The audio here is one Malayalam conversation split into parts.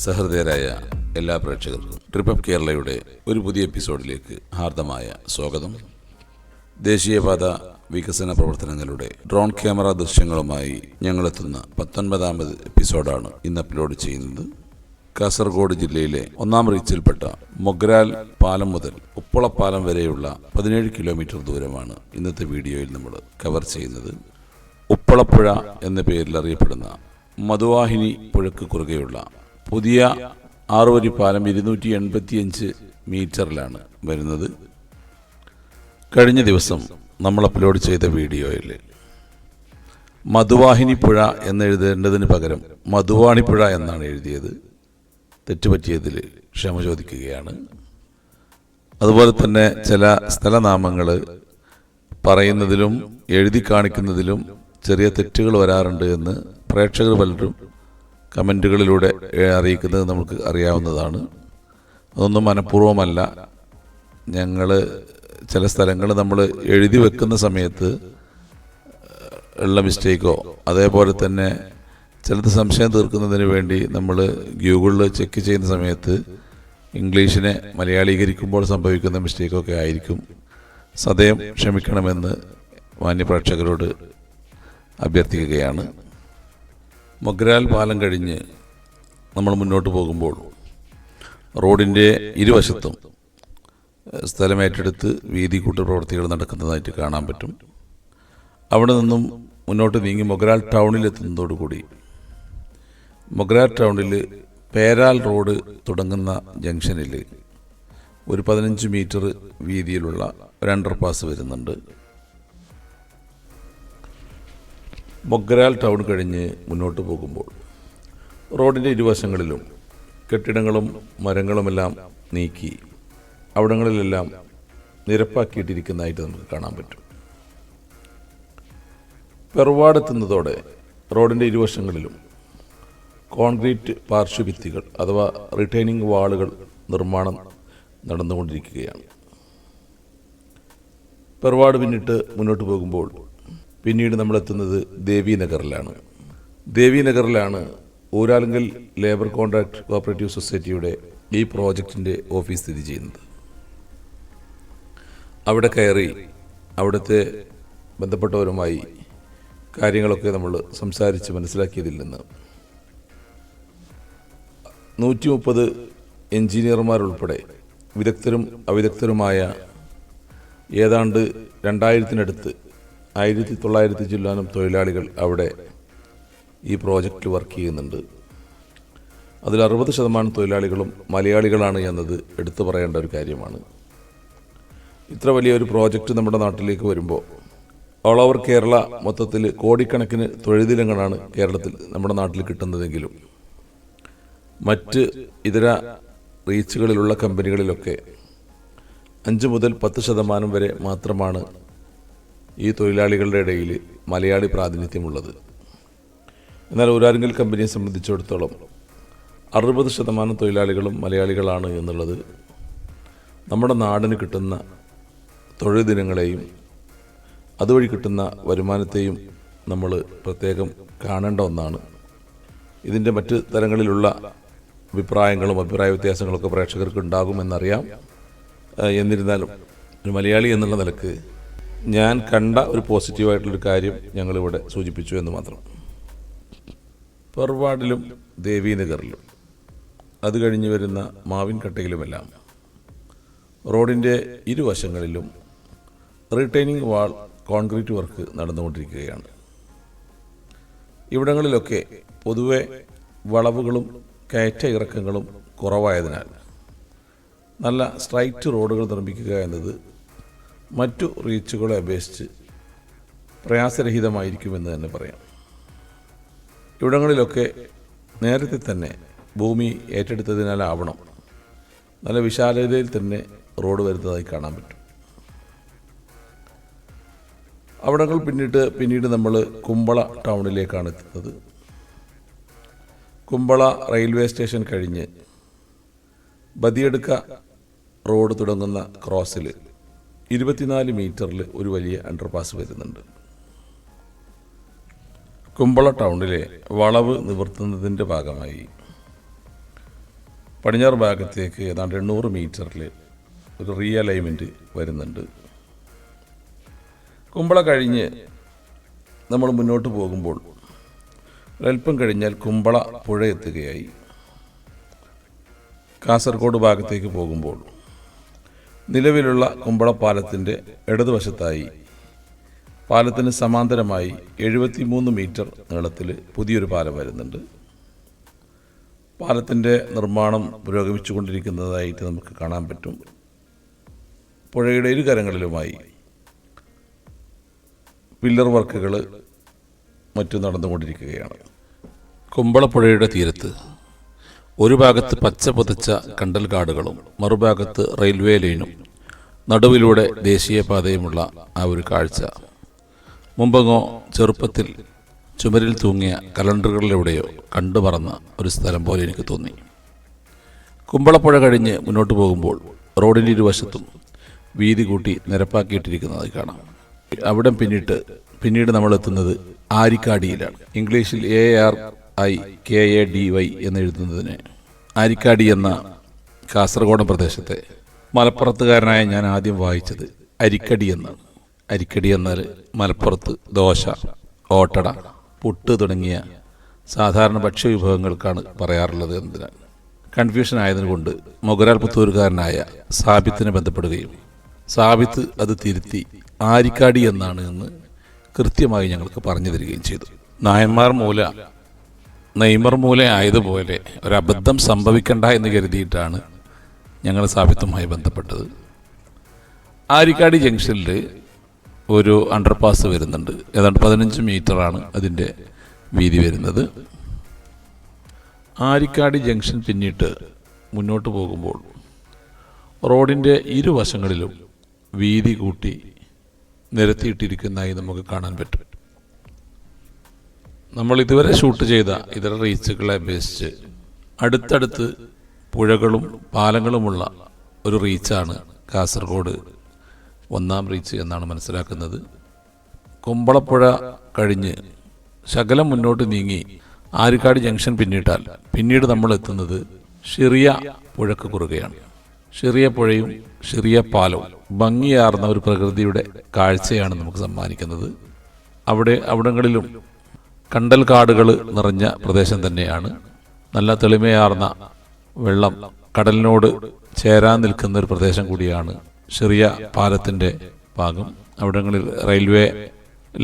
സഹൃദയരായ എല്ലാ പ്രേക്ഷകർക്കും ട്രിപ്പ് ഓഫ് കേരളയുടെ ഒരു പുതിയ എപ്പിസോഡിലേക്ക് ഹാർദമായ സ്വാഗതം. ദേശീയപാത വികസന പ്രവർത്തനങ്ങളുടെ ഡ്രോൺ ക്യാമറ ദൃശ്യങ്ങളുമായി ഞങ്ങളെത്തുന്ന 19ാമത് എപ്പിസോഡാണ് ഇന്ന് അപ്ലോഡ് ചെയ്യുന്നത്. കാസർഗോഡ് ജില്ലയിലെ 1ാം റീച്ചിൽപ്പെട്ട മൊഗ്രാൽ പാലം മുതൽ ഉപ്പള പാലം വരെയുള്ള 17 കിലോമീറ്റർ ദൂരമാണ് ഇന്നത്തെ വീഡിയോയിൽ നമ്മൾ കവർ ചെയ്യുന്നത്. ഉപ്പളപ്പുഴ എന്ന പേരിൽ അറിയപ്പെടുന്ന മധുവാഹിനി പുഴയ്ക്ക് കുറുകെയുള്ള പുതിയ 6 പാലം 285 മീറ്ററിലാണ് വരുന്നത്. കഴിഞ്ഞ ദിവസം നമ്മൾ അപ്ലോഡ് ചെയ്ത വീഡിയോയിൽ മധുവാഹിനി പുഴ എന്നെഴുതേണ്ടതിന് പകരം മധുവാണിപ്പുഴ എന്നാണ് എഴുതിയത്. തെറ്റുപറ്റിയതിൽ ക്ഷമ ചോദിക്കുകയാണ്. അതുപോലെ തന്നെ ചില സ്ഥലനാമങ്ങൾ പറയുന്നതിലും എഴുതി കാണിക്കുന്നതിലും ചെറിയ തെറ്റുകൾ വരാറുണ്ട് എന്ന് പ്രേക്ഷകർ പലരും കമൻറ്റുകളിലൂടെ അറിയിക്കുന്നത് നമുക്ക് അറിയാവുന്നതാണ്. അതൊന്നും മനഃപൂർവ്വമല്ല. ഞങ്ങൾ ചില സ്ഥലങ്ങൾ നമ്മൾ എഴുതി വെക്കുന്ന സമയത്ത് ഉള്ള മിസ്റ്റേക്കോ അതേപോലെ തന്നെ ചിലത് സംശയം തീർക്കുന്നതിന് വേണ്ടി നമ്മൾ ഗൂഗിളിൽ ചെക്ക് ചെയ്യുന്ന സമയത്ത് ഇംഗ്ലീഷിനെ മലയാളീകരിക്കുമ്പോൾ സംഭവിക്കുന്ന മിസ്റ്റേക്കൊക്കെ ആയിരിക്കും. സദയം ക്ഷമിക്കണമെന്ന് മാന്യപ്രേക്ഷകരോട് അഭ്യർത്ഥിക്കുകയാണ്. മൊഗ്രാൽ പാലം കഴിഞ്ഞ് നമ്മൾ മുന്നോട്ട് പോകുമ്പോൾ റോഡിൻ്റെ ഇരുവശത്തും സ്ഥലമേറ്റെടുത്ത് വീതി കൂട്ട പ്രവൃത്തികൾ നടക്കുന്നതായിട്ട് കാണാൻ പറ്റും. അവിടെ നിന്നും മുന്നോട്ട് നീങ്ങി മൊഗ്രാൽ ടൗണിലെത്തുന്നതോടുകൂടി മൊഗ്രാൽ ടൗണിൽ പേരാൽ റോഡ് തുടങ്ങുന്ന ജംഗ്ഷനിൽ ഒരു 15 മീറ്റർ വീതിയിലുള്ള ഒരു അണ്ടർപാസ് വരുന്നുണ്ട്. മൊഗ്രാൽ ടൗൺ കഴിഞ്ഞ് മുന്നോട്ട് പോകുമ്പോൾ റോഡിൻ്റെ ഇരുവശങ്ങളിലും കെട്ടിടങ്ങളും മരങ്ങളുമെല്ലാം നീക്കി അവിടങ്ങളിലെല്ലാം നിരപ്പാക്കിയിട്ടിരിക്കുന്നതായിട്ട് നമുക്ക് കാണാൻ പറ്റും. പെറുവാടെത്തുന്നതോടെ റോഡിൻ്റെ ഇരുവശങ്ങളിലും കോൺക്രീറ്റ് പാർശ്വഭിത്തികൾ അഥവാ റിട്ടൈനിങ് വാളുകൾ നിർമ്മാണം നടന്നുകൊണ്ടിരിക്കുകയാണ്. പെറുവാട് പിന്നിട്ട് മുന്നോട്ട് പോകുമ്പോൾ പിന്നീട് നമ്മളെത്തുന്നത് ദേവീനഗറിലാണ്. ദേവീനഗറിലാണ് ഊരാലുങ്കൽ ലേബർ കോൺട്രാക്ട് കോഓപ്പറേറ്റീവ് സൊസൈറ്റിയുടെ ഈ പ്രോജക്റ്റിൻ്റെ ഓഫീസ് സ്ഥിതി ചെയ്യുന്നത്. അവിടെ കയറി അവിടുത്തെ ബന്ധപ്പെട്ടവരുമായി കാര്യങ്ങളൊക്കെ നമ്മൾ സംസാരിച്ച് മനസ്സിലാക്കിയതിൽ നിന്ന് 130 എഞ്ചിനീയർമാരുൾപ്പെടെ വിദഗ്ധരും അവിദഗ്ധരുമായ ഏതാണ്ട് 2000-നടുത്ത് 1900 ചില്ലാനും തൊഴിലാളികൾ അവിടെ ഈ പ്രോജക്റ്റിൽ വർക്ക് ചെയ്യുന്നുണ്ട്. അതിൽ 60% തൊഴിലാളികളും മലയാളികളാണ് എന്നത് എടുത്തു പറയേണ്ട ഒരു കാര്യമാണ്. ഇത്ര വലിയൊരു പ്രോജക്റ്റ് നമ്മുടെ നാട്ടിലേക്ക് വരുമ്പോൾ ഓൾ ഓവർ കേരള മൊത്തത്തിൽ കോടിക്കണക്കിന് തൊഴിലിടങ്ങളാണ് കേരളത്തിൽ നമ്മുടെ നാട്ടിൽ കിട്ടുന്നതെങ്കിലും മറ്റ് ഇതര റീച്ചുകളിലുള്ള കമ്പനികളിലൊക്കെ 5 മുതൽ 10% വരെ മാത്രമാണ് ഈ തൊഴിലാളികളുടെ ഇടയിൽ മലയാളി പ്രാതിനിധ്യമുള്ളത്. എന്നാൽ ഊരാലുങ്കൽ കമ്പനിയെ സംബന്ധിച്ചിടത്തോളം 60% തൊഴിലാളികളും മലയാളികളാണ് എന്നുള്ളത് നമ്മുടെ നാടിന് കിട്ടുന്ന തൊഴിൽ ദിനങ്ങളെയും അതുവഴി കിട്ടുന്ന വരുമാനത്തെയും നമ്മൾ പ്രത്യേകം കാണേണ്ട ഒന്നാണ്. ഇതിൻ്റെ മറ്റ് തലങ്ങളിലുള്ള അഭിപ്രായങ്ങളും അഭിപ്രായ വ്യത്യാസങ്ങളൊക്കെ പ്രേക്ഷകർക്ക് ഉണ്ടാകുമെന്നറിയാം. എന്നിരുന്നാലും ഒരു മലയാളി എന്നുള്ള നിലക്ക് ഞാൻ കണ്ട ഒരു പോസിറ്റീവായിട്ടുള്ളൊരു കാര്യം ഞങ്ങളിവിടെ സൂചിപ്പിച്ചു എന്ന് മാത്രം. പെറുവാടിലും ദേവീനഗറിലും അത് കഴിഞ്ഞ് വരുന്ന മാവിൻകട്ടയിലുമെല്ലാം റോഡിൻ്റെ ഇരുവശങ്ങളിലും റിട്ടൈനിങ് വാൾ കോൺക്രീറ്റ് വർക്ക് നടന്നുകൊണ്ടിരിക്കുകയാണ്. ഇവിടങ്ങളിലൊക്കെ പൊതുവെ വളവുകളും കയറ്റ ഇറക്കങ്ങളും കുറവായതിനാൽ നല്ല സ്ട്രൈറ്റ് റോഡുകൾ നിർമ്മിക്കുക എന്നത് മറ്റു റീച്ചുകളെ അപേക്ഷിച്ച് പ്രയാസരഹിതമായിരിക്കുമെന്ന് തന്നെ പറയാം. ഇവിടങ്ങളിലൊക്കെ നേരത്തെ തന്നെ ഭൂമി ഏറ്റെടുത്തതിനാലാവണം നല്ല വിശാലതയിൽ തന്നെ റോഡ് വരുന്നതായി കാണാൻ പറ്റും. അവിടങ്ങൾ പിന്നീട് നമ്മൾ കുമ്പള ടൗണിലേക്കാണ് എത്തുന്നത്. കുമ്പള റെയിൽവേ സ്റ്റേഷൻ കഴിഞ്ഞ് ബദിയടുക്ക റോഡ് തുടങ്ങുന്ന ക്രോസിൽ 24 മീറ്ററിൽ ഒരു വലിയ അണ്ടർപാസ് വരുന്നുണ്ട്. കുമ്പള ടൗണിലെ വളവ് നിവർത്തുന്നതിൻ്റെ ഭാഗമായി പടിഞ്ഞാറ് ഭാഗത്തേക്ക് ഏതാണ്ട് 800 മീറ്ററിൽ ഒരു റീഅലൈൻമെൻറ്റ് വരുന്നുണ്ട്. കുമ്പള കഴിഞ്ഞ് നമ്മൾ മുന്നോട്ട് പോകുമ്പോൾ ഒരൽപ്പം കഴിഞ്ഞാൽ കുമ്പള പുഴ എത്തുകയായി. കാസർഗോഡ് ഭാഗത്തേക്ക് പോകുമ്പോൾ നിലവിലുള്ള കുമ്പള പാലത്തിൻ്റെ ഇടതുവശത്തായി പാലത്തിന് സമാന്തരമായി 73 മീറ്റർ നീളത്തിൽ പുതിയൊരു പാലം വരുന്നുണ്ട്. പാലത്തിൻ്റെ നിർമ്മാണം പുരോഗമിച്ചുകൊണ്ടിരിക്കുന്നതായിട്ട് നമുക്ക് കാണാൻ പറ്റും. പുഴയുടെ ഇരുകരങ്ങളിലുമായി പില്ലർ വർക്കുകൾ മറ്റും നടന്നുകൊണ്ടിരിക്കുകയാണ്. കുമ്പളപ്പുഴയുടെ തീരത്ത് ഒരു ഭാഗത്ത് പച്ച പുതച്ച കണ്ടൽ കാടുകളും മറുഭാഗത്ത് റെയിൽവേ ലൈനും നടുവിലൂടെ ദേശീയപാതയുമുള്ള ആ ഒരു കാഴ്ച മുമ്പെങ്ങോ ചെറുപ്പത്തിൽ ചുമരിൽ തൂങ്ങിയ കലണ്ടറുകളിലൂടെയോ കണ്ടുമറന്ന ഒരു സ്ഥലം പോലെ എനിക്ക് തോന്നി. കുമ്പളപ്പുഴ കഴിഞ്ഞ് മുന്നോട്ട് പോകുമ്പോൾ റോഡിൻ്റെ ഇരുവശത്തും വീതി കൂട്ടി നിരപ്പാക്കിയിട്ടിരിക്കുന്നതായി കാണാം. അവിടെ പിന്നീട് നമ്മൾ എത്തുന്നത് ആരിക്കാടിയിലാണ്. ഇംഗ്ലീഷിൽ ARIKADY എന്നെഴുതുന്നതിന് ആരിക്കാടി എന്ന കാസർഗോഡ് പ്രദേശത്തെ മലപ്പുറത്തുകാരനായ ഞാൻ ആദ്യം വായിച്ചത് അരിക്കടി എന്നാണ്. അരിക്കടി എന്നാൽ മലപ്പുറത്ത് ദോശ, ഓട്ടട, പുട്ട് തുടങ്ങിയ സാധാരണ ഭക്ഷ്യവിഭവങ്ങൾക്കാണ് പറയാറുള്ളത് എന്നതിനാൽ കൺഫ്യൂഷൻ ആയതുകൊണ്ട് മൊഗരാൽ പുത്തൂരുകാരനായ സാബിത്തിനെ ബന്ധപ്പെടുകയും സാബിത്ത് അത് തിരുത്തി ആരിക്കാടി എന്നാണ് എന്ന് കൃത്യമായി ഞങ്ങൾക്ക് പറഞ്ഞു തരികയും ചെയ്തു. നെയ്മർ മൂല ആയതുപോലെ ഒരബദ്ധം സംഭവിക്കണ്ട എന്ന് കരുതിയിട്ടാണ് ഞങ്ങൾ സാബിത്തുമായി ബന്ധപ്പെട്ടത്. ആരിക്കാടി ജംഗ്ഷനിൽ ഒരു അണ്ടർപാസ് വരുന്നുണ്ട്. ഏതാണ്ട് 15 മീറ്ററാണ് അതിൻ്റെ വീതി വരുന്നത്. ആരിക്കാടി ജംഗ്ഷൻ പിന്നിട്ട് മുന്നോട്ട് പോകുമ്പോൾ റോഡിൻ്റെ ഇരുവശങ്ങളിലും വീതി കൂട്ടി നിരത്തിയിട്ടിരിക്കുന്നതായി നമുക്ക് കാണാൻ പറ്റും. നമ്മൾ ഇതുവരെ ഷൂട്ട് ചെയ്ത ഇതര റീച്ചുകളെ അപേക്ഷിച്ച് അടുത്തടുത്ത് പുഴകളും പാലങ്ങളുമുള്ള ഒരു റീച്ചാണ് കാസർഗോഡ് 1ാം റീച്ച് എന്നാണ് മനസ്സിലാക്കുന്നത്. കുമ്പളപ്പുഴ കഴിഞ്ഞ് ശകലം മുന്നോട്ട് നീങ്ങി ആരിക്കാട് ജംഗ്ഷൻ പിന്നീട് നമ്മൾ എത്തുന്നത് ഷിറിയ പുഴക്ക് കുറുകയാണ്. ഷിറിയ പുഴയും ഷിറിയ പാലവും ഭംഗിയാർന്ന ഒരു പ്രകൃതിയുടെ കാഴ്ചയാണ് നമുക്ക് സമ്മാനിക്കുന്നത്. അവിടങ്ങളിലും കണ്ടൽ കാടുകൾ നിറഞ്ഞ പ്രദേശം തന്നെയാണ്. നല്ല തെളിമയാർന്ന വെള്ളം കടലിനോട് ചേരാൻ നിൽക്കുന്ന ഒരു പ്രദേശം കൂടിയാണ് ഷിറിയ പാലത്തിൻ്റെ ഭാഗം. അവിടങ്ങളിൽ റെയിൽവേ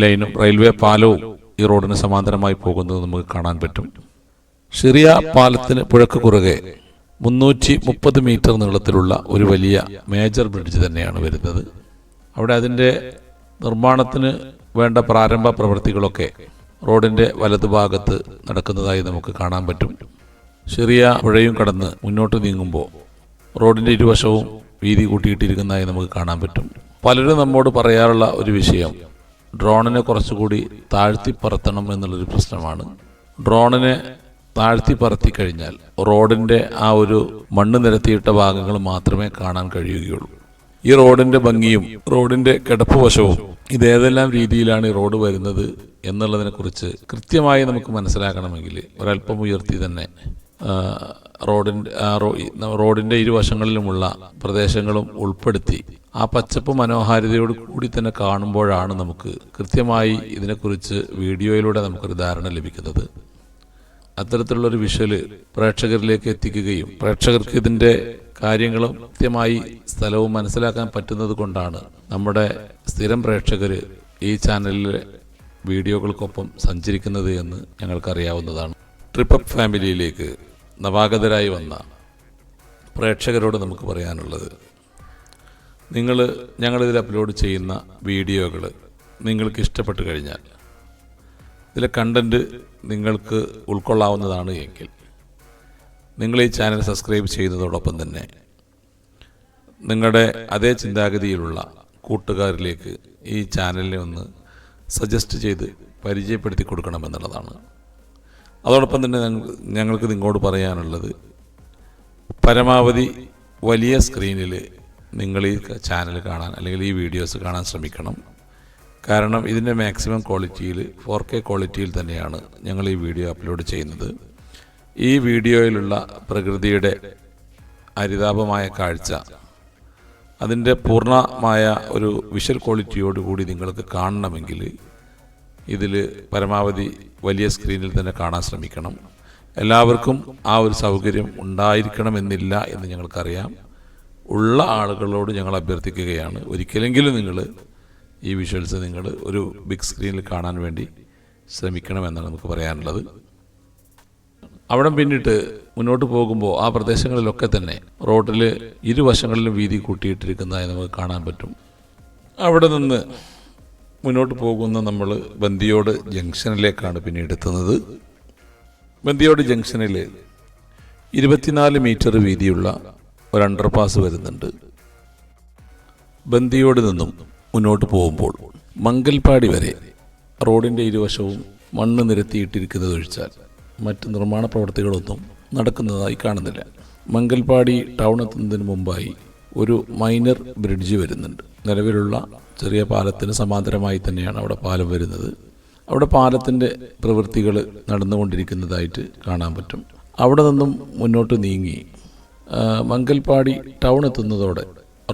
ലൈനും റെയിൽവേ പാലവും ഈ റോഡിന് സമാന്തരമായി പോകുന്നത് നമുക്ക് കാണാൻ പറ്റും. ഷിറിയ പാലത്തിന് പുഴക്ക് കുറുകെ 330 മീറ്റർ നീളത്തിലുള്ള ഒരു വലിയ മേജർ ബ്രിഡ്ജ് തന്നെയാണ് വരുന്നത്. അവിടെ അതിൻ്റെ നിർമ്മാണത്തിന് വേണ്ട പ്രാരംഭ പ്രവൃത്തികളൊക്കെ റോഡിൻ്റെ വലതുഭാഗത്ത് നടക്കുന്നതായി നമുക്ക് കാണാൻ പറ്റും. ഷിറിയ പുഴയും കടന്ന് മുന്നോട്ട് നീങ്ങുമ്പോൾ റോഡിൻ്റെ ഇരുവശവും വീതി കൂട്ടിയിട്ടിരിക്കുന്നതായി നമുക്ക് കാണാൻ പറ്റും. പലരും നമ്മോട് പറയാറുള്ള ഒരു വിഷയം ഡ്രോണിനെ കുറച്ചുകൂടി താഴ്ത്തി പറത്തണം എന്നുള്ളൊരു പ്രശ്നമാണ്. ഡ്രോണിനെ താഴ്ത്തി പറത്തി കഴിഞ്ഞാൽ റോഡിൻ്റെ ആ ഒരു മണ്ണ് നിരത്തിയിട്ട ഭാഗങ്ങൾ മാത്രമേ കാണാൻ കഴിയുകയുള്ളൂ. ഈ റോഡിൻ്റെ ഭംഗിയും റോഡിൻ്റെ കിടപ്പ് വശവും ഇതേതെല്ലാം രീതിയിലാണ് ഈ റോഡ് വരുന്നത് എന്നുള്ളതിനെക്കുറിച്ച് കൃത്യമായി നമുക്ക് മനസ്സിലാക്കണമെങ്കിൽ ഒരല്പം ഉയർത്തി തന്നെ റോഡിൻ്റെ ഇരുവശങ്ങളിലുമുള്ള പ്രദേശങ്ങളും ഉൾപ്പെടുത്തി ആ പച്ചപ്പ് മനോഹാരിതയോട് കൂടി തന്നെ കാണുമ്പോഴാണ് നമുക്ക് കൃത്യമായി ഇതിനെക്കുറിച്ച് വീഡിയോയിലൂടെ നമുക്കൊരു ധാരണ ലഭിക്കുന്നത്. അത്തരത്തിലുള്ളൊരു വിഷ്വല് പ്രേക്ഷകരിലേക്ക് എത്തിക്കുകയും പ്രേക്ഷകർക്ക് ഇതിൻ്റെ കാര്യങ്ങളും കൃത്യമായി സ്ഥലവും മനസ്സിലാക്കാൻ പറ്റുന്നത് കൊണ്ടാണ് നമ്മുടെ സ്ഥിരം പ്രേക്ഷകർ ഈ ചാനലിലെ വീഡിയോകൾക്കൊപ്പം സഞ്ചരിക്കുന്നത് എന്ന് ഞങ്ങൾക്കറിയാവുന്നതാണ്. ട്രിപ്പ് ഫാമിലിയിലേക്ക് നവാഗതരായി വന്ന പ്രേക്ഷകരോട് നമുക്ക് പറയാനുള്ളത്, ഞങ്ങളിതിൽ അപ്ലോഡ് ചെയ്യുന്ന വീഡിയോകൾ നിങ്ങൾക്ക് ഇഷ്ടപ്പെട്ട് കഴിഞ്ഞാൽ ഇതിലെ കണ്ടൻറ്റ് നിങ്ങൾക്ക് ഉൾക്കൊള്ളാവുന്നതാണ് എങ്കിൽ നിങ്ങൾ ഈ ചാനൽ സബ്സ്ക്രൈബ് ചെയ്യുന്നതോടൊപ്പം തന്നെ നിങ്ങളുടെ അതേ ചിന്താഗതിയിലുള്ള കൂട്ടുകാരിലേക്ക് ഈ ചാനലിനെ ഒന്ന് സജസ്റ്റ് ചെയ്ത് പരിചയപ്പെടുത്തി കൊടുക്കണമെന്നുള്ളതാണ്. അതോടൊപ്പം തന്നെ ഞങ്ങൾക്ക് നിങ്ങളോട് പറയാനുള്ളത്, പരമാവധി വലിയ സ്ക്രീനിൽ നിങ്ങൾ ഈ ചാനൽ കാണാൻ അല്ലെങ്കിൽ ഈ വീഡിയോസ് കാണാൻ ശ്രമിക്കണം. കാരണം ഇതിൻ്റെ മാക്സിമം ക്വാളിറ്റിയിൽ 4K ക്വാളിറ്റിയിൽ തന്നെയാണ് ഞങ്ങൾ ഈ വീഡിയോ അപ്ലോഡ് ചെയ്യുന്നത്. ഈ വീഡിയോയിലുള്ള പ്രകൃതിയുടെ ഹരിതാപമായ കാഴ്ച അതിൻ്റെ പൂർണ്ണമായ ഒരു വിഷ്വൽ ക്വാളിറ്റിയോടുകൂടി നിങ്ങൾക്ക് കാണണമെങ്കിൽ ഇതിൽ പരമാവധി വലിയ സ്ക്രീനിൽ തന്നെ കാണാൻ ശ്രമിക്കണം. എല്ലാവർക്കും ആ ഒരു സൗകര്യം ഉണ്ടായിരിക്കണമെന്നില്ല എന്ന് ഞങ്ങൾക്കറിയാം. ഉള്ള ആളുകളോട് ഞങ്ങൾ അഭ്യർത്ഥിക്കുകയാണ്, ഒരിക്കലെങ്കിലും നിങ്ങൾ ഈ വിഷ്വൽസ് നിങ്ങൾ ഒരു ബിഗ് സ്ക്രീനിൽ കാണാൻ വേണ്ടി ശ്രമിക്കണമെന്നാണ് നമുക്ക് പറയാനുള്ളത്. അവിടെ പിന്നിട്ട് മുന്നോട്ട് പോകുമ്പോൾ ആ പ്രദേശങ്ങളിലൊക്കെ തന്നെ റോഡിൽ ഇരുവശങ്ങളിലും വീതി കൂട്ടിയിട്ടിരിക്കുന്നതായി നമുക്ക് കാണാൻ പറ്റും. അവിടെ നിന്ന് മുന്നോട്ട് പോകുന്ന നമ്മൾ ബന്ദിയോട് ജംഗ്ഷനിലേക്കാണ് പിന്നീട് എത്തുന്നത്. ബന്ദിയോട് ജംഗ്ഷനിൽ 24 മീറ്റർ വീതിയുള്ള ഒരു അണ്ടർപാസ് വരുന്നുണ്ട്. ബന്ദിയോട് നിന്നും മുന്നോട്ട് പോകുമ്പോൾ മംഗൽപാടി വരെ റോഡിൻ്റെ ഇരുവശവും മണ്ണ് നിരത്തിയിട്ടിരിക്കുന്നത് ഒഴിച്ചാൽ മറ്റ് നിർമ്മാണ പ്രവർത്തികളൊന്നും നടക്കുന്നതായി കാണുന്നില്ല. മംഗൽപാടി ടൗൺ എത്തുന്നതിന് മുമ്പായി ഒരു മൈനർ ബ്രിഡ്ജ് വരുന്നുണ്ട്. നിലവിലുള്ള ചെറിയ പാലത്തിന് സമാന്തരമായി തന്നെയാണ് അവിടെ പാലം വരുന്നത്. അവിടെ പാലത്തിൻ്റെ പ്രവൃത്തികൾ നടന്നുകൊണ്ടിരിക്കുന്നതായിട്ട് കാണാൻ പറ്റും. അവിടെ നിന്നും മുന്നോട്ട് നീങ്ങി മംഗൽപാടി ടൗൺ എത്തുന്നതോടെ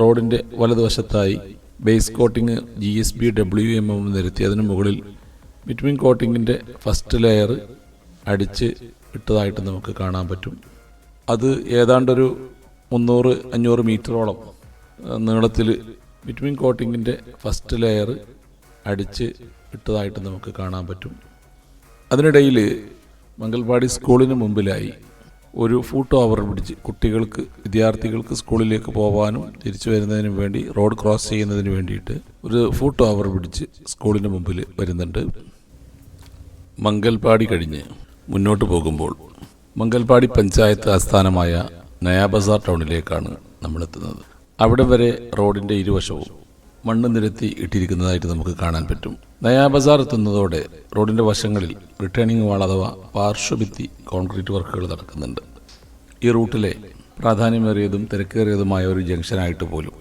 റോഡിൻ്റെ വലതുവശത്തായി ബേസ് കോട്ടിങ് GSB WMM നിരത്തി അതിന് മുകളിൽ ബിറ്റ്വീൻ കോട്ടിങ്ങിൻ്റെ ഫസ്റ്റ് ലെയർ അടിച്ച് ഇട്ടതായിട്ട് നമുക്ക് കാണാൻ പറ്റും. അത് ഏതാണ്ടൊരു 300-500 മീറ്ററോളം നീളത്തിൽ ബിറ്റ്വീൻ കോട്ടിങ്ങിൻ്റെ ഫസ്റ്റ് ലെയർ അടിച്ച് ഇട്ടതായിട്ട് നമുക്ക് കാണാൻ പറ്റും. അതിനിടയിൽ മംഗൽപാടി സ്കൂളിന് മുമ്പിലായി ഒരു ഫുട് ഓവർ ബ്രിഡ്ജ് കുട്ടികൾക്ക് വിദ്യാർത്ഥികൾക്ക് സ്കൂളിലേക്ക് പോകാനും തിരിച്ചു വരുന്നതിനും വേണ്ടി റോഡ് ക്രോസ് ചെയ്യുന്നതിന് വേണ്ടിയിട്ട് ഒരു ഫുട് ഓവർ ബ്രിഡ്ജ് സ്കൂളിന് മുമ്പിൽ വരുന്നുണ്ട്. മംഗൽപാടി കഴിഞ്ഞ് മുന്നോട്ട് പോകുമ്പോൾ മംഗൽപാടി പഞ്ചായത്ത് ആസ്ഥാനമായ നയാ ബസാർ ടൗണിലേക്കാണ് നമ്മളെത്തുന്നത്. അവിടെ വരെ റോഡിൻ്റെ ഇരുവശവും മണ്ണ് നിരത്തി ഇട്ടിരിക്കുന്നതായിട്ട് നമുക്ക് കാണാൻ പറ്റും. നയാ ബസാർ എത്തുന്നതോടെ റോഡിൻ്റെ വശങ്ങളിൽ റിട്ടേണിംഗ് വാൾ അഥവാ പാർശ്വഭിത്തി കോൺക്രീറ്റ് വർക്കുകൾ നടക്കുന്നുണ്ട്. ഈ റൂട്ടിലെ പ്രാധാന്യമേറിയതും തിരക്കേറിയതുമായ ഒരു ജംഗ്ഷനായിട്ട് പോലും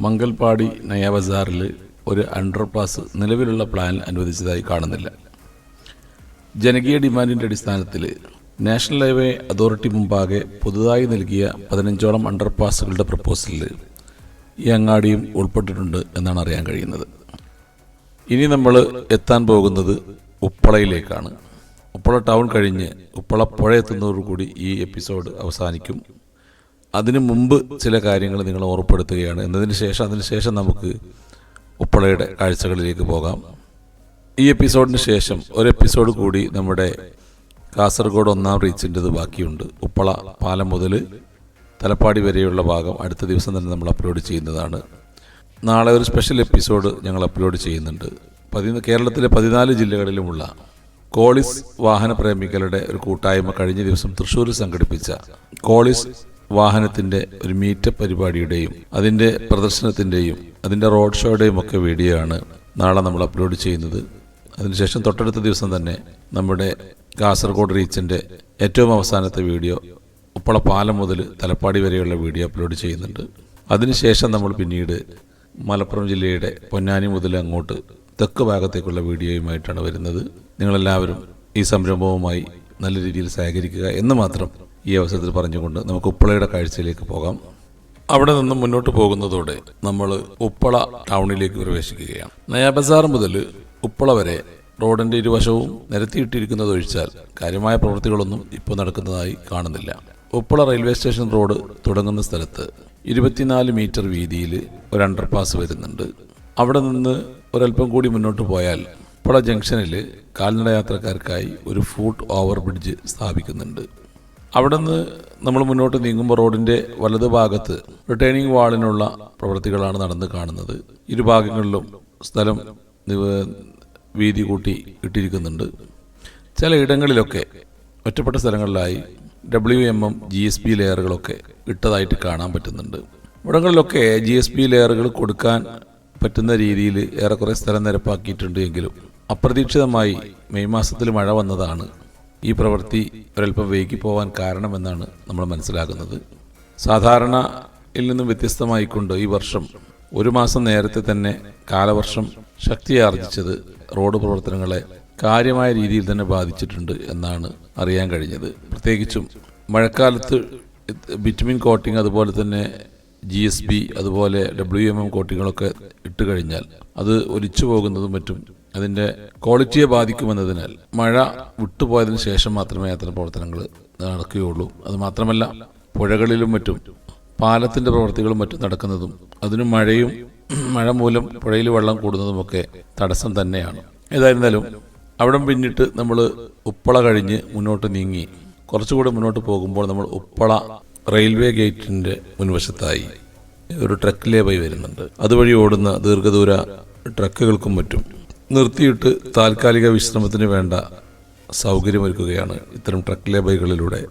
മംഗൽപാടി നയാ ബസാറിൽ ഒരു അണ്ടർപാസ് നിലവിലുള്ള പ്ലാൻ അനുവദിച്ചതായി കാണുന്നില്ല. ജനകീയ ഡിമാൻഡിൻ്റെ അടിസ്ഥാനത്തിൽ നാഷണൽ ഹൈവേ അതോറിറ്റി മുമ്പാകെ പുതുതായി നൽകിയ 15ഓളം അണ്ടർപാസുകളുടെ പ്രപ്പോസലിൽ ഈ അങ്ങാടിയും ഉൾപ്പെട്ടിട്ടുണ്ട് എന്നാണ് അറിയാൻ കഴിയുന്നത്. ഇനി നമ്മൾ എത്താൻ പോകുന്നത് ഉപ്പളയിലേക്കാണ്. ഉപ്പള ടൗൺ കഴിഞ്ഞ് ഉപ്പള പുഴ എത്തുന്നതോടുകൂടി ഈ എപ്പിസോഡ് അവസാനിക്കും. അതിനു മുമ്പ് ചില കാര്യങ്ങൾ നിങ്ങൾ ഓർമ്മപ്പെടുത്തുകയാണ്. അതിനുശേഷം നമുക്ക് ഉപ്പളയുടെ കാഴ്ചകളിലേക്ക് പോകാം. ഈ എപ്പിസോഡിന് ശേഷം ഒരു എപ്പിസോഡ് കൂടി നമ്മുടെ കാസർഗോഡ് 1ാം റീച്ചിൻ്റെത് ബാക്കിയുണ്ട്. ഉപ്പള പാലം മുതൽ തലപ്പാടി വരെയുള്ള ഭാഗം അടുത്ത ദിവസം തന്നെ നമ്മൾ അപ്ലോഡ് ചെയ്യുന്നതാണ്. നാളെ ഒരു സ്പെഷ്യൽ എപ്പിസോഡ് ഞങ്ങൾ അപ്ലോഡ് ചെയ്യുന്നുണ്ട്. കേരളത്തിലെ 14 ജില്ലകളിലുമുള്ള കോളിസ് വാഹനപ്രേമികളുടെ ഒരു കൂട്ടായ്മ കഴിഞ്ഞ ദിവസം തൃശ്ശൂർ സംഘടിപ്പിച്ച കോളിസ് വാഹനത്തിൻ്റെ ഒരു മീറ്റപ്പ് പരിപാടിയുടെയും അതിൻ്റെ പ്രദർശനത്തിൻ്റെയും അതിൻ്റെ റോഡ് ഷോയുടെയും ഒക്കെ വീഡിയോ ആണ് നാളെ നമ്മൾ അപ്ലോഡ് ചെയ്യുന്നത്. അതിനുശേഷം തൊട്ടടുത്ത ദിവസം തന്നെ നമ്മുടെ കാസർഗോഡ് റീച്ചിൻ്റെ ഏറ്റവും അവസാനത്തെ വീഡിയോ ഉപ്പള പാലം മുതൽ തലപ്പാടി വരെയുള്ള വീഡിയോ അപ്ലോഡ് ചെയ്യുന്നുണ്ട്. അതിനുശേഷം നമ്മൾ പിന്നീട് മലപ്പുറം ജില്ലയുടെ പൊന്നാനി മുതൽ അങ്ങോട്ട് തെക്ക് ഭാഗത്തേക്കുള്ള വീഡിയോയുമായിട്ടാണ് വരുന്നത്. നിങ്ങളെല്ലാവരും ഈ സംരംഭവുമായി നല്ല രീതിയിൽ സഹകരിക്കുക എന്ന് മാത്രം ഈ അവസരത്തിൽ പറഞ്ഞുകൊണ്ട് നമുക്ക് ഉപ്പളയുടെ കാഴ്ചയിലേക്ക് പോകാം. അവിടെ നിന്നും മുന്നോട്ട് പോകുന്നതോടെ നമ്മൾ ഉപ്പള ടൗണിലേക്ക് പ്രവേശിക്കുകയാണ്. നയാ ബസാർ മുതൽ ഉപ്പള വരെ റോഡിൻ്റെ ഇരുവശവും നിരത്തിയിട്ടിരിക്കുന്നതൊഴിച്ചാൽ കാര്യമായ പ്രവൃത്തികളൊന്നും ഇപ്പോൾ നടക്കുന്നതായി കാണുന്നില്ല. ഉപ്പള റെയിൽവേ സ്റ്റേഷൻ റോഡ് തുടങ്ങുന്ന സ്ഥലത്ത് 24 മീറ്റർ വീതിയിൽ ഒരു അണ്ടർപാസ് വരുന്നുണ്ട്. അവിടെ നിന്ന് ഒരല്പം കൂടി മുന്നോട്ട് പോയാൽ ഉപ്പള ജംഗ്ഷനിൽ കാൽനട യാത്രക്കാർക്കായി ഒരു ഫുട് ഓവർ ബ്രിഡ്ജ് സ്ഥാപിക്കുന്നുണ്ട്. അവിടെ നിന്ന് നമ്മൾ മുന്നോട്ട് നീങ്ങുമ്പോൾ റോഡിൻ്റെ വലതുഭാഗത്ത് റിട്ടേണിംഗ് വാളിനുള്ള പ്രവൃത്തികളാണ് നടന്ന് കാണുന്നത്. ഇരുഭാഗങ്ങളിലും സ്ഥലം വീതി കൂട്ടി ഇട്ടിരിക്കുന്നുണ്ട്. ചില ഇടങ്ങളിലൊക്കെ ഒറ്റപ്പെട്ട സ്ഥലങ്ങളിലായി WMM GSB ലെയറുകളൊക്കെ ഇട്ടതായിട്ട് കാണാൻ പറ്റുന്നുണ്ട്. ഇവിടങ്ങളിലൊക്കെ GSB ലെയറുകൾ കൊടുക്കാൻ പറ്റുന്ന രീതിയിൽ ഏറെക്കുറെ സ്ഥലം നിരപ്പാക്കിയിട്ടുണ്ട്. എങ്കിലും അപ്രതീക്ഷിതമായി മെയ് മാസത്തിൽ മഴ വന്നതാണ് ഈ പ്രവൃത്തി ഒരൽപ്പം വൈകി പോകാൻ കാരണമെന്നാണ് നമ്മൾ മനസ്സിലാക്കുന്നത്. സാധാരണയിൽ നിന്നും വ്യത്യസ്തമായിക്കൊണ്ട് ഈ വർഷം ഒരു മാസം നേരത്തെ തന്നെ കാലവർഷം ശക്തിയാർജിച്ചത് റോഡ് പ്രവർത്തനങ്ങളെ കാര്യമായ രീതിയിൽ തന്നെ ബാധിച്ചിട്ടുണ്ട് എന്നാണ് അറിയാൻ കഴിഞ്ഞത്. പ്രത്യേകിച്ചും മഴക്കാലത്ത് ബിറ്റുമിൻ കോട്ടിങ്, അതുപോലെ തന്നെ GSB, അതുപോലെ WMM കോട്ടിങ്ങുകളൊക്കെ ഇട്ട് കഴിഞ്ഞാൽ അത് ഒലിച്ചു പോകുന്നതും മറ്റും അതിൻ്റെ ക്വാളിറ്റിയെ ബാധിക്കുമെന്നതിനാൽ മഴ വിട്ടുപോയതിനു ശേഷം മാത്രമേ അത്തരം പ്രവർത്തനങ്ങൾ നടക്കുകയുള്ളൂ. അതുമാത്രമല്ല, പുഴകളിലും മറ്റും പാലത്തിൻ്റെ പ്രവൃത്തികളും മറ്റും നടക്കുന്നതും അതിന് മഴ മൂലം പുഴയിൽ വെള്ളം കൂടുന്നതുമൊക്കെ തടസ്സം തന്നെയാണ്. ഏതായിരുന്നാലും അവിടം പിന്നിട്ട് നമ്മൾ ഉപ്പള കഴിഞ്ഞ് മുന്നോട്ട് നീങ്ങി കുറച്ചുകൂടി മുന്നോട്ട് പോകുമ്പോൾ നമ്മൾ ഉപ്പള റെയിൽവേ ഗേറ്റിൻ്റെ മുൻവശത്തായി ഒരു ട്രക്ക് ലേബൈ വരുന്നുണ്ട്. അതുവഴി ഓടുന്ന ദീർഘദൂര ട്രക്കുകൾക്കും മറ്റും നിർത്തിയിട്ട് താൽക്കാലിക വിശ്രമത്തിന് വേണ്ട സൗകര്യമൊരുക്കുകയാണ് ഇത്തരം ട്രക്ക് ലേബൈകളിലൂടെ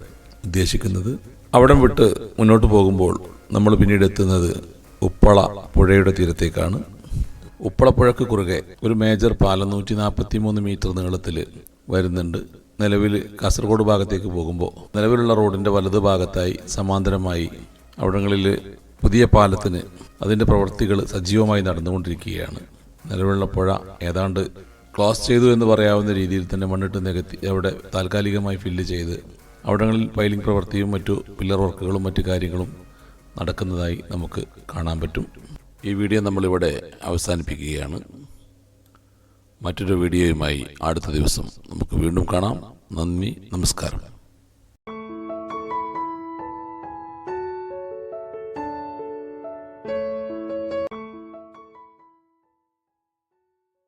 ഉദ്ദേശിക്കുന്നത്. അവിടം വിട്ട് മുന്നോട്ട് പോകുമ്പോൾ നമ്മൾ പിന്നീട് എത്തുന്നത് ഉപ്പള പുഴയുടെ തീരത്തേക്കാണ്. ഉപ്പള പുഴക്ക് കുറുകെ ഒരു മേജർ പാലം 143 മീറ്റർ നീളത്തിൽ വരുന്നുണ്ട്. നിലവിൽ കാസർഗോഡ് ഭാഗത്തേക്ക് പോകുമ്പോൾ നിലവിലുള്ള റോഡിൻ്റെ വലത് ഭാഗത്തായി സമാന്തരമായി അവിടങ്ങളിൽ പുതിയ പാലത്തിന് അതിൻ്റെ പ്രവൃത്തികൾ സജീവമായി നടന്നുകൊണ്ടിരിക്കുകയാണ്. നിലവിലുള്ള പുഴ ഏതാണ്ട് ക്ലോസ് ചെയ്തു എന്ന് പറയാവുന്ന രീതിയിൽ തന്നെ മണ്ണിട്ട് നികത്തി അവിടെ താൽക്കാലികമായി ഫില്ല് ചെയ്ത് അവിടങ്ങളിൽ പൈലിംഗ് പ്രവൃത്തിയും മറ്റു പില്ലർ വർക്കുകളും മറ്റു കാര്യങ്ങളും നടക്കുന്നതായി നമുക്ക് കാണാൻ പറ്റും. ഈ വീഡിയോ നമ്മളിവിടെ അവസാനിപ്പിക്കുകയാണ്. മറ്റൊരു വീഡിയോയുമായി അടുത്ത ദിവസം നമുക്ക് വീണ്ടും കാണാം. നന്ദി, നമസ്കാരം.